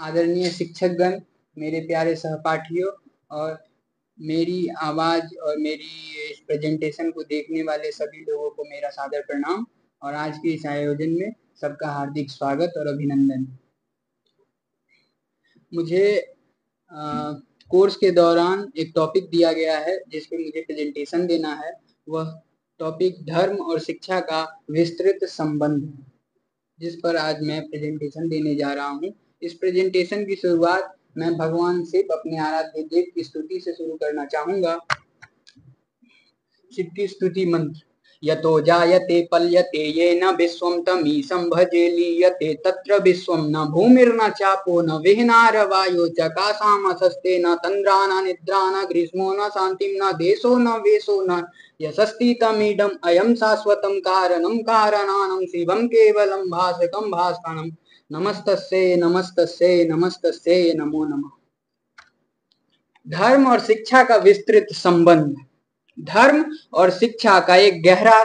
आदरणीय शिक्षकगण, मेरे प्यारे सहपाठियों और मेरी आवाज़ और मेरी इस प्रेजेंटेशन को देखने वाले सभी लोगों को मेरा सादर प्रणाम और आज के इस आयोजन में सबका हार्दिक स्वागत और अभिनंदन। मुझे कोर्स के दौरान एक टॉपिक दिया गया है जिस पे मुझे प्रेजेंटेशन देना है। वह टॉपिक धर्म और शिक्षा का विस्तृत संबंध है, जिस पर आज मैं प्रेजेंटेशन देने जा रहा हूँ। इस प्रेजेंटेशन की शुरुआत मैं भगवान शिव अपने आराध्य देव की स्तुति से शुरू करना चाहूंगा। शिव की स्तुति मंत्र। यतो जायते पल्यते येन विश्वं तमीशं भजे लीयते तत्र विश्वं न भूमिर्न चापो न विहनार वायो चकासामसस्ते न तन्द्रा न निद्रा न ग्रीष्मो न शान्तिं न देशो न वेशो न यशस्ति तमीदम् अयं शाश्वतं कारणं कारणानं शिवं केवलं भासकं भास्करं नमस्तस्यै नमस्तस्यै नमस्तस्यै नमो नमः। धर्म और शिक्षा का विस्तृत संबंध। धर्म और शिक्षा का एक गहरा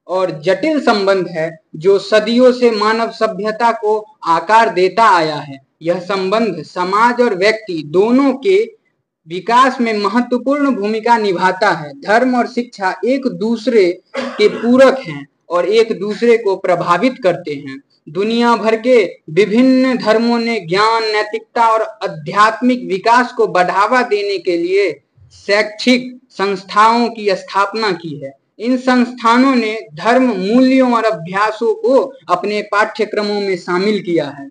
और जटिल संबंध है जो सदियों से मानव सभ्यता को आकार देता आया है। यह संबंध समाज और व्यक्ति दोनों के विकास में महत्वपूर्ण भूमिका निभाता है। धर्म और शिक्षा एक दूसरे के पूरक हैं और एक दूसरे को प्रभावित करते हैं। दुनिया भर के विभिन्न धर्मों ने ज्ञान, नैतिकता और आध्यात्मिक विकास को बढ़ावा देने के लिए शैक्षिक संस्थाओं की स्थापना की है। इन संस्थानों ने धर्म मूल्यों और अभ्यासों को अपने पाठ्यक्रमों में शामिल किया है।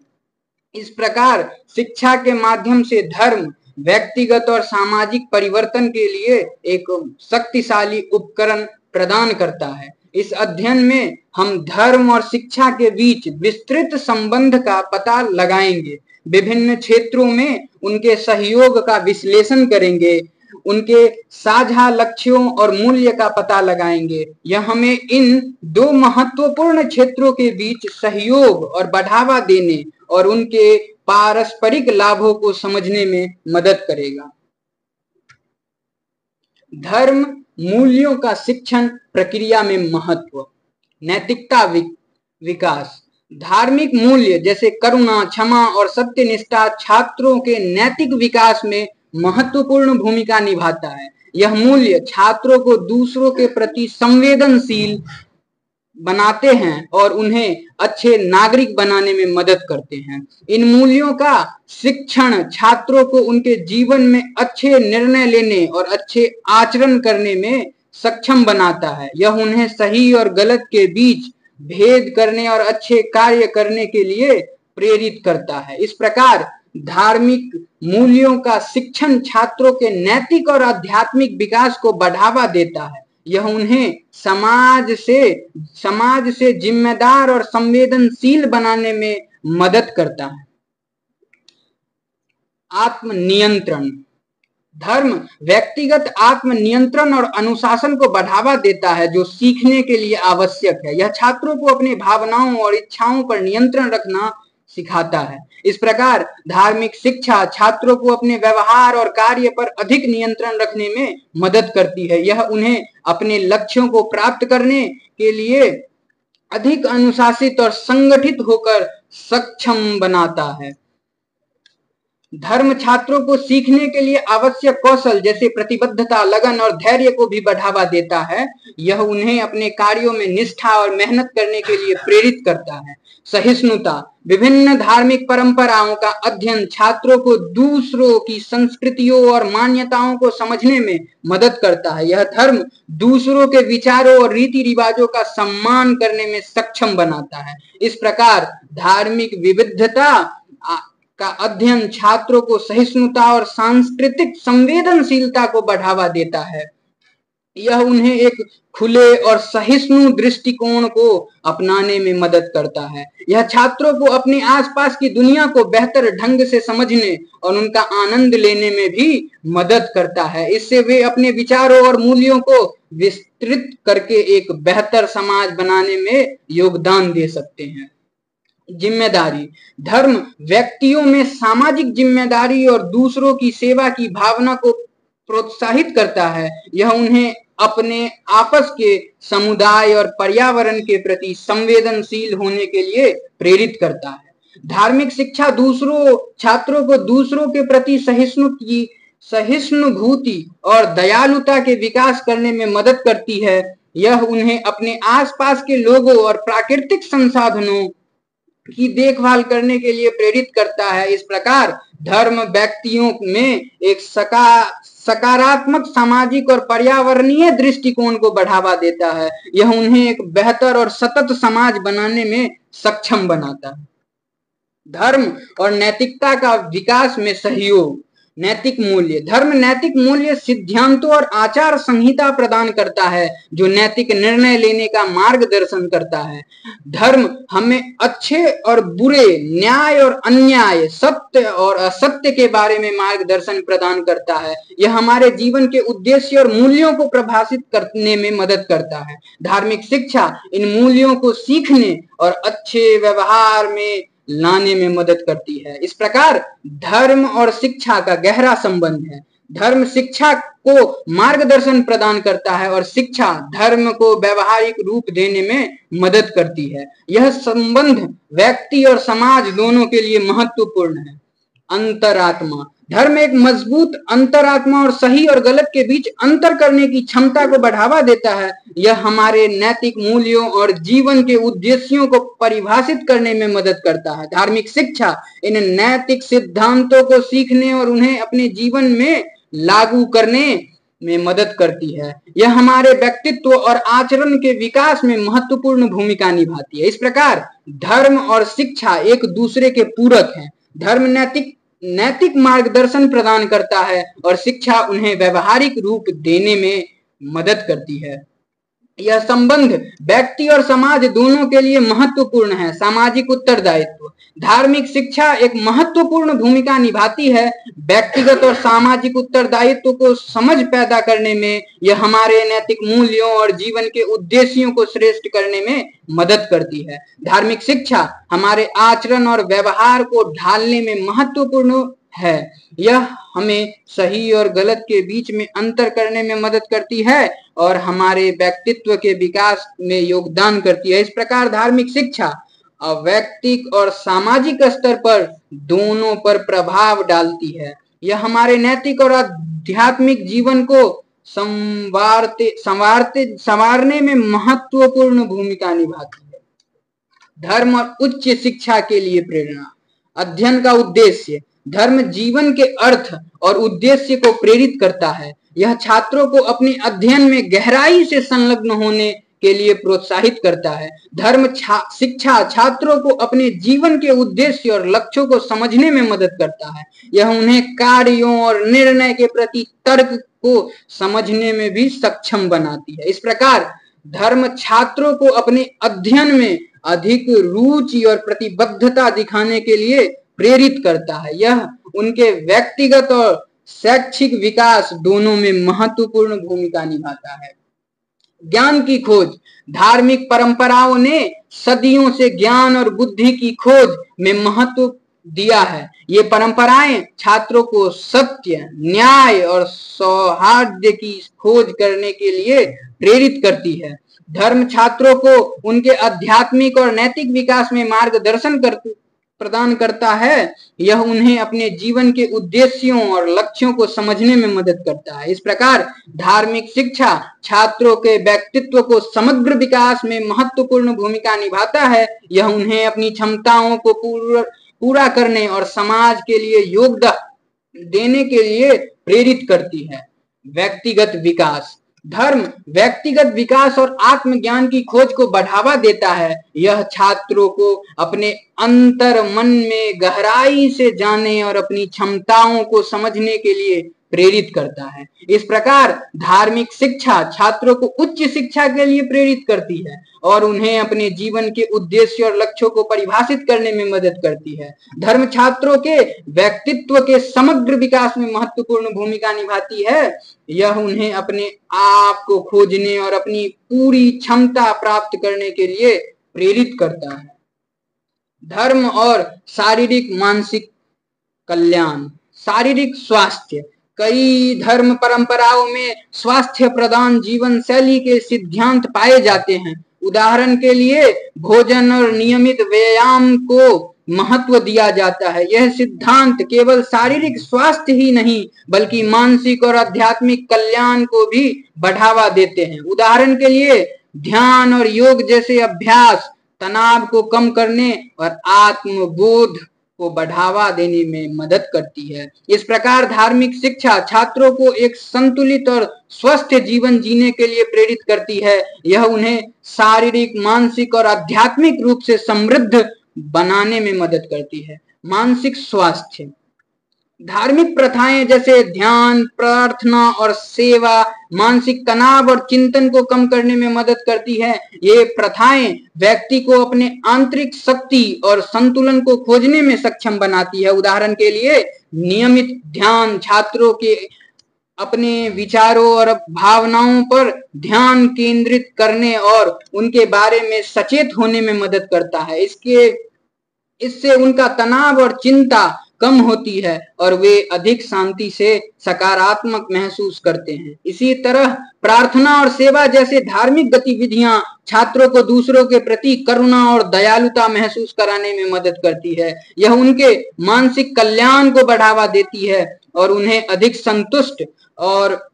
इस प्रकार शिक्षा के माध्यम से धर्म व्यक्तिगत और सामाजिक परिवर्तन के लिए एक शक्तिशाली उपकरण प्रदान करता है। इस अध्ययन में हम धर्म और शिक्षा के बीच विस्तृत संबंध का पता लगाएंगे, विभिन्न क्षेत्रों में उनके सहयोग का विश्लेषण करेंगे, उनके साझा लक्ष्यों और मूल्य का पता लगाएंगे। यह हमें इन दो महत्वपूर्ण क्षेत्रों के बीच सहयोग और बढ़ावा देने और उनके पारस्परिक लाभों को समझने में मदद करेगा। धर्म मूल्यों का शिक्षण प्रक्रिया में महत्व। नैतिकता विकास। धार्मिक मूल्य जैसे करुणा, क्षमा और सत्यनिष्ठा छात्रों के नैतिक विकास में महत्वपूर्ण भूमिका निभाता है। यह मूल्य छात्रों को दूसरों के प्रति संवेदनशील बनाते हैं और उन्हें अच्छे नागरिक बनाने में मदद करते हैं। इन मूल्यों का शिक्षण छात्रों को उनके जीवन में अच्छे निर्णय लेने और अच्छे आचरण करने में सक्षम बनाता है। यह उन्हें सही और गलत के बीच भेद करने और अच्छे कार्य करने के लिए प्रेरित करता है। इस प्रकार धार्मिक मूल्यों का शिक्षण छात्रों के नैतिक और आध्यात्मिक विकास को बढ़ावा देता है। यह उन्हें समाज से जिम्मेदार और संवेदनशील बनाने में मदद करता है। आत्मनियंत्रण। धर्म व्यक्तिगत आत्मनियंत्रण और अनुशासन को बढ़ावा देता है जो सीखने के लिए आवश्यक है। यह छात्रों को अपनी भावनाओं और इच्छाओं पर नियंत्रण रखना सिखाता है। इस प्रकार धार्मिक शिक्षा छात्रों को अपने व्यवहार और कार्य पर अधिक नियंत्रण रखने में मदद करती है। यह उन्हें अपने लक्ष्यों को प्राप्त करने के लिए अधिक अनुशासित और संगठित होकर सक्षम बनाता है। धर्म छात्रों को सीखने के लिए आवश्यक कौशल जैसे प्रतिबद्धता, लगन और धैर्य को भी बढ़ावा देता है। यह उन्हें अपने कार्यों में निष्ठा और मेहनत करने के लिए प्रेरित करता है। सहिष्णुता। विभिन्न धार्मिक परंपराओं का अध्ययन छात्रों को दूसरों की संस्कृतियों और मान्यताओं को समझने में मदद करता है। यह धर्म दूसरों के विचारों और रीति रिवाजों का सम्मान करने में सक्षम बनाता है। इस प्रकार धार्मिक विविधता का अध्ययन छात्रों को सहिष्णुता और सांस्कृतिक संवेदनशीलता को बढ़ावा देता है। यह उन्हें एक खुले और सहिष्णु दृष्टिकोण को अपनाने में मदद करता है। यह छात्रों को अपने आसपास की दुनिया को बेहतर ढंग से समझने और उनका आनंद लेने में भी मदद करता है। इससे वे अपने विचारों और मूल्यों को विस्तृत करके एक बेहतर समाज बनाने में योगदान दे सकते हैं। जिम्मेदारी। धर्म व्यक्तियों में सामाजिक जिम्मेदारी और दूसरों की सेवा की भावना को प्रोत्साहित करता है। यह उन्हें अपने आपस के समुदाय और पर्यावरण के प्रति संवेदनशील होने के लिए प्रेरित करता है। धार्मिक शिक्षा छात्रों को दूसरों के प्रति सहिष्णुभूति और दयालुता के विकास करने में मदद करती है। यह उन्हें अपने आसपास के लोगों और प्राकृतिक संसाधनों की देखभाल करने के लिए प्रेरित करता है। इस प्रकार धर्म व्यक्तियों में एक सकारात्मक सामाजिक और पर्यावरणीय दृष्टिकोण को बढ़ावा देता है। यह उन्हें एक बेहतर और सतत समाज बनाने में सक्षम बनाता है। धर्म और नैतिकता का विकास में सहयोग। नैतिक मूल्य। धर्म नैतिक मूल्य, सिद्धांतों और आचार संहिता प्रदान करता है जो नैतिक निर्णय लेने का मार्गदर्शन करता है। धर्म हमें अच्छे और बुरे, न्याय और अन्याय, सत्य और असत्य के बारे में मार्गदर्शन प्रदान करता है। यह हमारे जीवन के उद्देश्य और मूल्यों को प्रभावित करने में मदद करता है। धार्मिक शिक्षा इन मूल्यों को सीखने और अच्छे व्यवहार में लाने में मदद करती है। इस प्रकार धर्म और शिक्षा का गहरा संबंध है। धर्म शिक्षा को मार्गदर्शन प्रदान करता है और शिक्षा धर्म को व्यवहारिक रूप देने में मदद करती है। यह संबंध व्यक्ति और समाज दोनों के लिए महत्वपूर्ण है। अंतरात्मा। धर्म एक मजबूत अंतरात्मा और सही और गलत के बीच अंतर करने की क्षमता को बढ़ावा देता है। यह हमारे नैतिक मूल्यों और जीवन के उद्देश्यों को परिभाषित करने में मदद करता है। धार्मिक शिक्षा इन नैतिक सिद्धांतों को सीखने और उन्हें अपने जीवन में लागू करने में मदद करती है। यह हमारे व्यक्तित्व और आचरण के विकास में महत्वपूर्ण भूमिका निभाती है। इस प्रकार धर्म और शिक्षा एक दूसरे के पूरक हैं। धर्म नैतिक मार्गदर्शन प्रदान करता है और शिक्षा उन्हें व्यवहारिक रूप देने में मदद करती है। यह संबंध व्यक्ति और समाज दोनों के लिए महत्वपूर्ण है। सामाजिक उत्तरदायित्व। धार्मिक शिक्षा एक महत्वपूर्ण भूमिका निभाती है व्यक्तिगत और सामाजिक उत्तरदायित्व को समझ पैदा करने में। यह हमारे नैतिक मूल्यों और जीवन के उद्देश्यों को श्रेष्ठ करने में मदद करती है। धार्मिक शिक्षा हमारे आचरण और व्यवहार को ढालने में महत्वपूर्ण है। यह हमें सही और गलत के बीच में अंतर करने में मदद करती है और हमारे व्यक्तित्व के विकास में योगदान करती है। इस प्रकार धार्मिक शिक्षा वैयक्तिक और सामाजिक स्तर पर दोनों पर प्रभाव डालती है। यह हमारे नैतिक और आध्यात्मिक जीवन को संवारने में महत्वपूर्ण भूमिका निभाती है। धर्म और उच्च शिक्षा के लिए प्रेरणा। अध्ययन का उद्देश्य। धर्म जीवन के अर्थ और उद्देश्य को प्रेरित करता है। यह छात्रों को अपने अध्ययन में गहराई से संलग्न होने के लिए प्रोत्साहित करता है। धर्म शिक्षा छात्रों को अपने जीवन के उद्देश्य और लक्ष्यों को समझने में मदद करता है। यह उन्हें कार्यों और निर्णय के प्रति तर्क को समझने में भी सक्षम बनाती है। इस प्रकार धर्म छात्रों को अपने अध्ययन में अधिक रुचि और प्रतिबद्धता दिखाने के लिए प्रेरित करता है। यह उनके व्यक्तिगत और शैक्षिक विकास दोनों में महत्वपूर्ण भूमिका निभाता है। ज्ञान की खोज। धार्मिक परंपराओं ने सदियों से ज्ञान और बुद्धि की खोज में महत्व दिया है। ये परंपराएं छात्रों को सत्य, न्याय और सौहार्द की खोज करने के लिए प्रेरित करती है। धर्म छात्रों को उनके आध्यात्मिक और नैतिक विकास में मार्गदर्शन प्रदान करता है। यह उन्हें अपने जीवन के उद्देश्यों और लक्ष्यों को समझने में मदद करता है। इस प्रकार धार्मिक शिक्षा छात्रों के व्यक्तित्व को समग्र विकास में महत्वपूर्ण भूमिका निभाता है। यह उन्हें अपनी क्षमताओं को पूरा करने और समाज के लिए योगदान देने के लिए प्रेरित करती है। व्यक्तिगत विकास। धर्म व्यक्तिगत विकास और आत्मज्ञान की खोज को बढ़ावा देता है। यह छात्रों को अपने अंतर मन में गहराई से जानने और अपनी क्षमताओं को समझने के लिए प्रेरित करता है। इस प्रकार धार्मिक शिक्षा छात्रों को उच्च शिक्षा के लिए प्रेरित करती है और उन्हें अपने जीवन के उद्देश्य और लक्ष्यों को परिभाषित करने में मदद करती है। धर्म छात्रों के व्यक्तित्व के समग्र विकास में महत्वपूर्ण भूमिका निभाती है। यह उन्हें अपने आप को खोजने और अपनी पूरी क्षमता प्राप्त करने के लिए प्रेरित करता है। धर्म और शारीरिक मानसिक कल्याण। शारीरिक स्वास्थ्य। कई धर्म परंपराओं में स्वास्थ्य प्रदान जीवन शैली के सिद्धांत पाए जाते हैं। उदाहरण के लिए भोजन और नियमित व्यायाम को महत्व दिया जाता है। यह सिद्धांत केवल शारीरिक स्वास्थ्य ही नहीं बल्कि मानसिक और आध्यात्मिक कल्याण को भी बढ़ावा देते हैं। उदाहरण के लिए ध्यान और योग जैसे अभ्यास तनाव को कम करने और आत्मबोध को बढ़ावा देने में मदद करती है। इस प्रकार धार्मिक शिक्षा छात्रों को एक संतुलित और स्वस्थ जीवन जीने के लिए प्रेरित करती है। यह उन्हें शारीरिक, मानसिक और आध्यात्मिक रूप से समृद्ध बनाने में मदद करती है। मानसिक स्वास्थ्य, धार्मिक प्रथाएं जैसे ध्यान, प्रार्थना और सेवा मानसिक तनाव और चिंतन को कम करने में मदद करती है। ये प्रथाएं व्यक्ति को अपने आंतरिक शक्ति और संतुलन को खोजने में सक्षम बनाती है। उदाहरण के लिए नियमित ध्यान छात्रों के अपने विचारों और भावनाओं पर ध्यान केंद्रित करने और उनके बारे में सचेत होने में मदद करता है। इससे उनका तनाव और चिंता कम होती है और वे अधिक शांति से सकारात्मक महसूस करते हैं। इसी तरह प्रार्थना और सेवा जैसे धार्मिक गतिविधियां छात्रों को दूसरों के प्रति करुणा और दयालुता महसूस कराने में मदद करती है। यह उनके मानसिक कल्याण को बढ़ावा देती है और उन्हें अधिक संतुष्ट और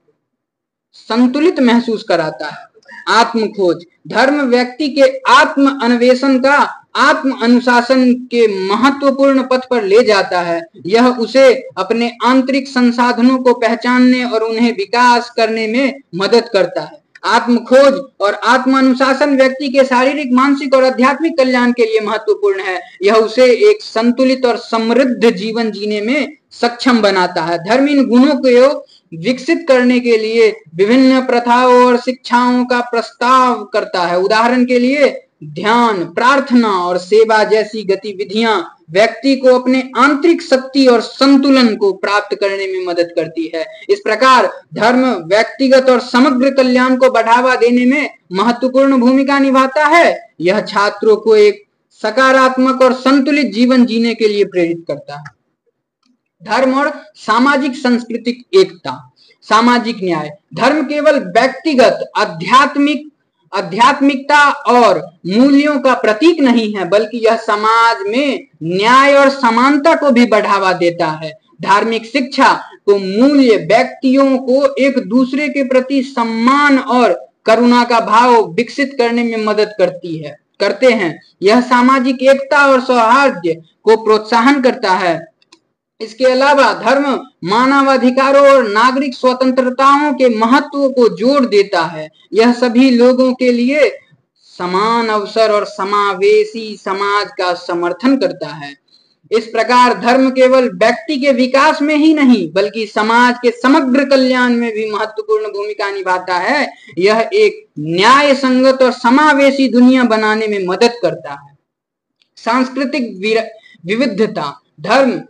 संतुलित महसूस कराता है। आत्म खोज, धर्म व्यक्ति के आत्म अन्वेषण का आत्म अनुशासन के महत्वपूर्ण पथ पर ले जाता है। यह उसे अपने आंतरिक संसाधनों को पहचानने और उन्हें विकास करने में मदद करता है। आत्म खोज और आत्म अनुशासन व्यक्ति के शारीरिक, मानसिक और आध्यात्मिक कल्याण के लिए महत्वपूर्ण है। यह उसे एक संतुलित और समृद्ध जीवन जीने में सक्षम बनाता है। धर्म इन गुणों को विकसित करने के लिए विभिन्न प्रथाओं और शिक्षाओं का प्रस्ताव करता है। उदाहरण के लिए ध्यान, प्रार्थना और सेवा जैसी गतिविधियां व्यक्ति को अपने आंतरिक शक्ति और संतुलन को प्राप्त करने में मदद करती है। इस प्रकार धर्म व्यक्तिगत और समग्र कल्याण को बढ़ावा देने में महत्वपूर्ण भूमिका निभाता है। यह छात्रों को एक सकारात्मक और संतुलित जीवन जीने के लिए प्रेरित करता है। धर्म और सामाजिक सांस्कृतिक एकता, सामाजिक न्याय, धर्म केवल व्यक्तिगत आध्यात्मिकता और मूल्यों का प्रतीक नहीं है बल्कि यह समाज में न्याय और समानता को भी बढ़ावा देता है। धार्मिक शिक्षा को मूल्य व्यक्तियों को एक दूसरे के प्रति सम्मान और करुणा का भाव विकसित करने में मदद करते हैं। यह सामाजिक एकता और सौहार्द को प्रोत्साहन करता है। इसके अलावा धर्म मानवाधिकारों और नागरिक स्वतंत्रताओं के महत्व को जोर देता है। यह सभी लोगों के लिए समान अवसर और समावेशी समाज का समर्थन करता है। इस प्रकार धर्म केवल व्यक्ति के विकास में ही नहीं बल्कि समाज के समग्र कल्याण में भी महत्वपूर्ण भूमिका निभाता है। यह एक न्याय संगत और समावेशी दुनिया बनाने में मदद करता है। सांस्कृतिक विविधता, धर्म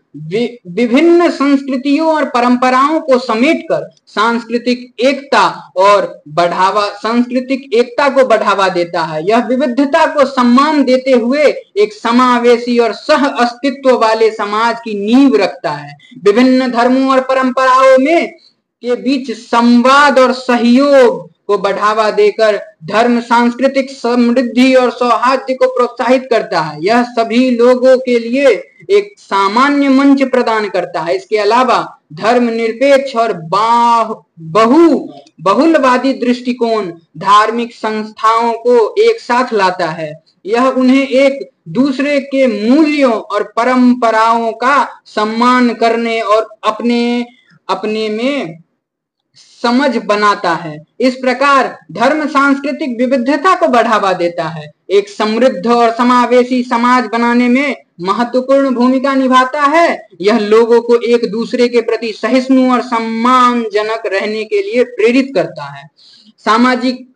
विभिन्न संस्कृतियों और परंपराओं को समेटकर सांस्कृतिक एकता को बढ़ावा देता है। यह विविधता को सम्मान देते हुए एक समावेशी और सह अस्तित्व वाले समाज की नींव रखता है। विभिन्न धर्मों और परंपराओं के बीच संवाद और सहयोग को बढ़ावा देकर धर्म सांस्कृतिक समृद्धि और सौहार्द को प्रोत्साहित करता है। यह सभी लोगों के लिए एक सामान्य मंच प्रदान करता है। इसके अलावा धर्म निरपेक्ष और बहुलवादी दृष्टिकोण धार्मिक संस्थाओं को एक साथ लाता है। यह उन्हें एक दूसरे के मूल्यों और परंपराओं का सम्मान करने और अपने में समझ बनाता है। इस प्रकार धर्म सांस्कृतिक विविधता को बढ़ावा देता है, एक समृद्ध और समावेशी समाज बनाने में महत्वपूर्ण भूमिका निभाता है। यह लोगों को एक दूसरे के प्रति सहिष्णु और सम्मानजनक रहने के लिए प्रेरित करता है। सामाजिक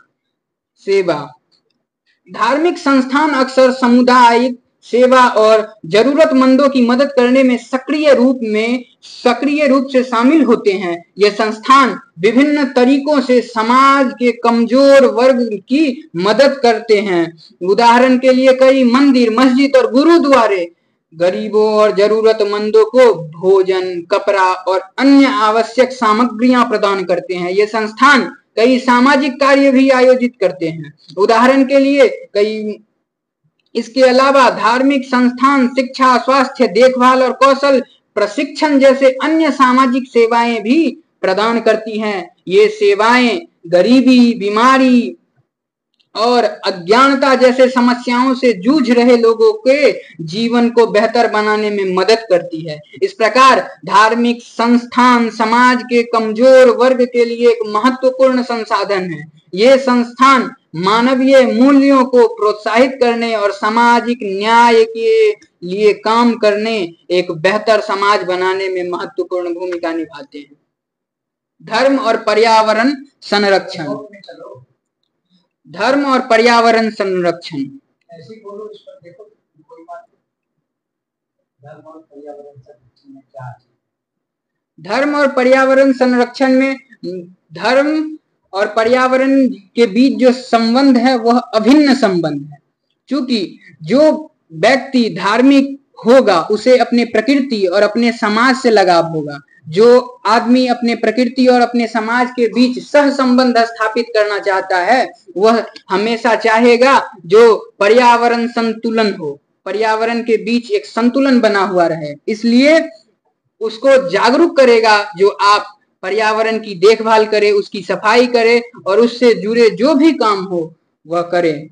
सेवा, धार्मिक संस्थान अक्सर सामुदायिक सेवा और जरूरतमंदों की मदद करने में सक्रिय रूप से शामिल होते हैं। ये संस्थान विभिन्न तरीकों से समाज के कमजोर वर्ग की मदद करते हैं। उदाहरण के लिए कई मंदिर, मस्जिद और गुरुद्वारे गरीबों और जरूरतमंदों को भोजन, कपड़ा और अन्य आवश्यक सामग्रियां प्रदान करते हैं। ये संस्थान कई सामाजिक कार्य भी आयोजित करते हैं। उदाहरण के लिए कई इसके अलावा धार्मिक संस्थान शिक्षा, स्वास्थ्य देखभाल और कौशल प्रशिक्षण जैसे अन्य सामाजिक सेवाएं भी प्रदान करती हैं। ये सेवाएं गरीबी, बीमारी और अज्ञानता जैसे समस्याओं से जूझ रहे लोगों के जीवन को बेहतर बनाने में मदद करती है। इस प्रकार धार्मिक संस्थान समाज के कमजोर वर्ग के लिए एक महत्वपूर्ण संसाधन है। ये संस्थान मानवीय मूल्यों को प्रोत्साहित करने और सामाजिक न्याय के लिए काम करने, एक बेहतर समाज बनाने में महत्वपूर्ण भूमिका निभाते हैं। धर्म और पर्यावरण संरक्षण। धर्म और पर्यावरण संरक्षण। ऐसे बोलो, इस पर देखो कोई बात नहीं। धर्म और पर्यावरण संरक्षण में क्या है? धर्म और पर्यावरण संरक्षण में धर्म और पर्यावरण के बीच जो संबंध है वह अभिन्न संबंध है। क्योंकि जो व्यक्ति धार्मिक होगा उसे अपने प्रकृति और अपने समाज से लगाव होगा। जो आदमी अपने प्रकृति और अपने समाज के बीच सह संबंध स्थापित करना चाहता है वह हमेशा चाहेगा जो पर्यावरण संतुलन हो, पर्यावरण के बीच एक संतुलन बना हुआ रहे। इसलिए उसको जागरूक करेगा जो आप पर्यावरण की देखभाल करे, उसकी सफाई करे और उससे जुड़े जो भी काम हो वह करे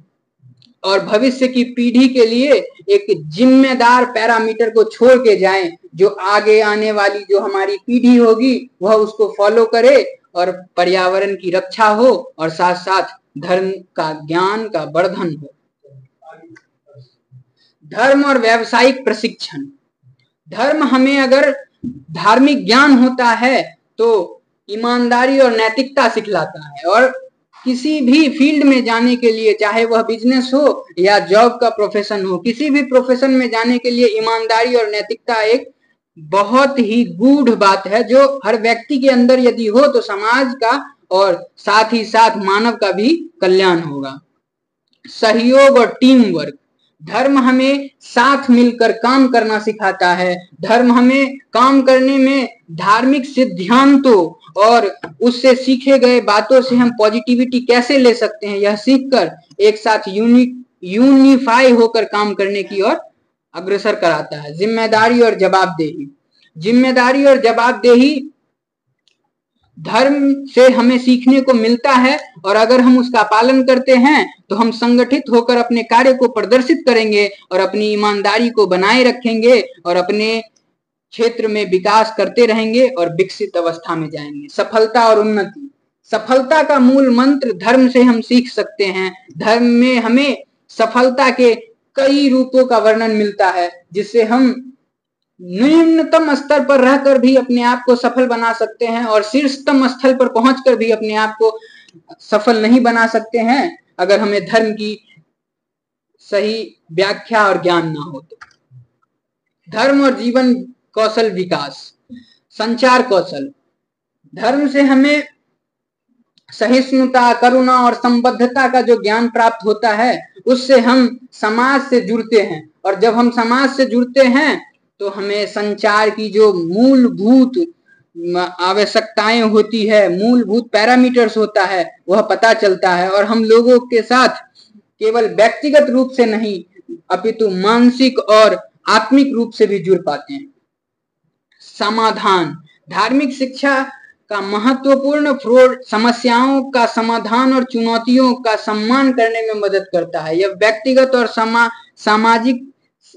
और भविष्य की पीढ़ी के लिए एक जिम्मेदार पैरामीटर को छोड़ के जाएं, जो आगे आने वाली जो हमारी पीढ़ी होगी वह उसको फॉलो करे और पर्यावरण की रक्षा हो और साथ साथ धर्म का ज्ञान का वर्धन हो। धर्म और व्यावसायिक प्रशिक्षण। धर्म हमें अगर धार्मिक ज्ञान होता है तो ईमानदारी और नैतिकता सिखलाता है और किसी भी फील्ड में जाने के लिए, चाहे वह बिजनेस हो या जॉब का प्रोफेशन हो, किसी भी प्रोफेशन में जाने के लिए ईमानदारी और नैतिकता एक बहुत ही गूढ़ बात है जो हर व्यक्ति के अंदर यदि हो तो समाज का और साथ ही साथ मानव का भी कल्याण होगा। सहयोग और टीम वर्क। धर्म हमें साथ मिलकर काम करना सिखाता है। धर्म हमें काम करने में धार्मिक सिद्धांतों और उससे सीखे गए बातों से हम पॉजिटिविटी कैसे ले सकते हैं यह सीखकर एक साथ यूनिफाई होकर काम करने की ओर अग्रसर कराता है। जिम्मेदारी और जवाबदेही। जिम्मेदारी और जवाबदेही धर्म से हमें सीखने को मिलता है और अगर हम उसका पालन करते हैं तो हम संगठित होकर अपने कार्य को प्रदर्शित करेंगे और अपनी ईमानदारी को बनाए रखेंगे और अपने क्षेत्र में विकास करते रहेंगे और विकसित अवस्था में जाएंगे। सफलता और उन्नति। सफलता का मूल मंत्र धर्म से हम सीख सकते हैं। धर्म में हमें सफलता के कई रूपों का वर्णन मिलता है जिससे हम न्यूनतम स्तर पर रहकर भी अपने आप को सफल बना सकते हैं और शीर्षतम स्थल पर पहुंचकर भी अपने आप को सफल नहीं बना सकते हैं अगर हमें धर्म की सही व्याख्या और ज्ञान ना हो तो। धर्म और जीवन कौशल विकास। संचार कौशल। धर्म से हमें सहिष्णुता, करुणा और संबद्धता का जो ज्ञान प्राप्त होता है उससे हम समाज से जुड़ते हैं और जब हम समाज से जुड़ते हैं तो हमें संचार की जो मूलभूत आवश्यकताएं होती है, मूलभूत पैरामीटर्स होता है वह पता चलता है और हम लोगों के साथ केवल व्यक्तिगत रूप से नहीं अपितु मानसिक और आत्मिक रूप से भी जुड़ पाते हैं। समाधान। धार्मिक शिक्षा का महत्वपूर्ण फ्रोड समस्याओं का समाधान और चुनौतियों का सम्मान करने में मदद करता है। यह व्यक्तिगत और सामाजिक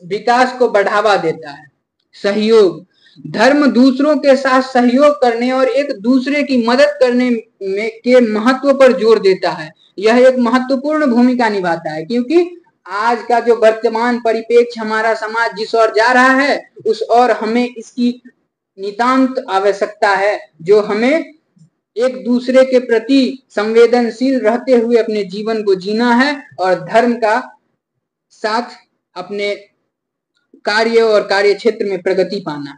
विकास को बढ़ावा देता है। सहयोग। धर्म दूसरों के साथ सहयोग करने और एक दूसरे की मदद करने में के महत्व पर जोर देता है। यह एक महत्वपूर्ण भूमिका निभाता है क्योंकि आज का जो वर्तमान परिप्रेक्ष्य हमारा समाज जिस ओर जा रहा है उस ओर हमें इसकी नितांत आवश्यकता है, जो हमें एक दूसरे के प्रति संवेदनशील रहते हुए अपने जीवन को जीना है और धर्म का साथ अपने कार्य और कार्य क्षेत्र में प्रगति पाना।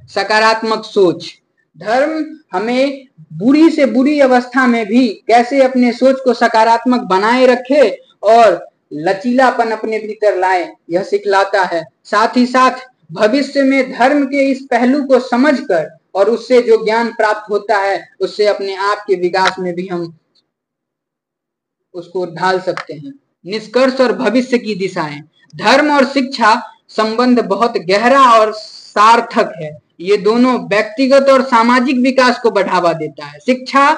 सकारात्मक सोच। धर्म हमें बुरी से बुरी अवस्था में भी कैसे अपने सोच को सकारात्मक बनाए रखे और लचीलापन अपने भीतर लाए यह सिखलाता है। साथ ही साथ भविष्य में धर्म के इस पहलू को समझकर और उससे जो ज्ञान प्राप्त होता है उससे अपने आप के विकास में भी हम उसको ढाल सकते हैं। निष्कर्ष और भविष्य की दिशाएं। धर्म और शिक्षा संबंध बहुत गहरा और सार्थक है। ये दोनों व्यक्तिगत और सामाजिक विकास को बढ़ावा देता है। शिक्षा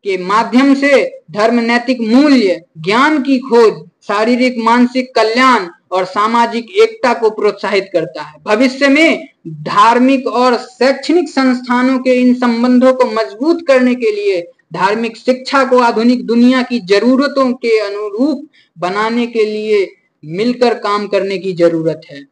के माध्यम से धर्म नैतिक मूल्य, ज्ञान की खोज, शारीरिक मानसिक कल्याण और सामाजिक एकता को प्रोत्साहित करता है। भविष्य में धार्मिक और शैक्षणिक संस्थानों के इन संबंधों को मजबूत करने के लिए धार्मिक शिक्षा को आधुनिक दुनिया की जरूरतों के अनुरूप बनाने के लिए मिलकर काम करने की जरूरत है।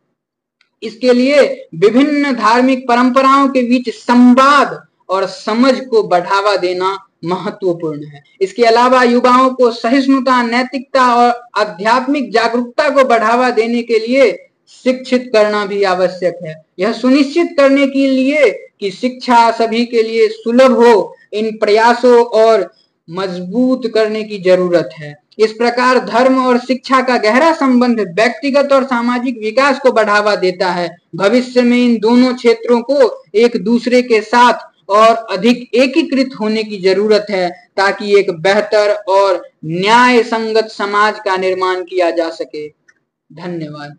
इसके लिए विभिन्न धार्मिक परंपराओं के बीच संवाद और समझ को बढ़ावा देना महत्वपूर्ण है। इसके अलावा युवाओं को सहिष्णुता, नैतिकता और आध्यात्मिक जागरूकता को बढ़ावा देने के लिए शिक्षित करना भी आवश्यक है। यह सुनिश्चित करने के लिए कि शिक्षा सभी के लिए सुलभ हो, इन प्रयासों और मजबूत करने की जरूरत है। इस प्रकार धर्म और शिक्षा का गहरा संबंध व्यक्तिगत और सामाजिक विकास को बढ़ावा देता है। भविष्य में इन दोनों क्षेत्रों को एक दूसरे के साथ और अधिक एकीकृत होने की जरूरत है ताकि एक बेहतर और न्याय संगत समाज का निर्माण किया जा सके। धन्यवाद।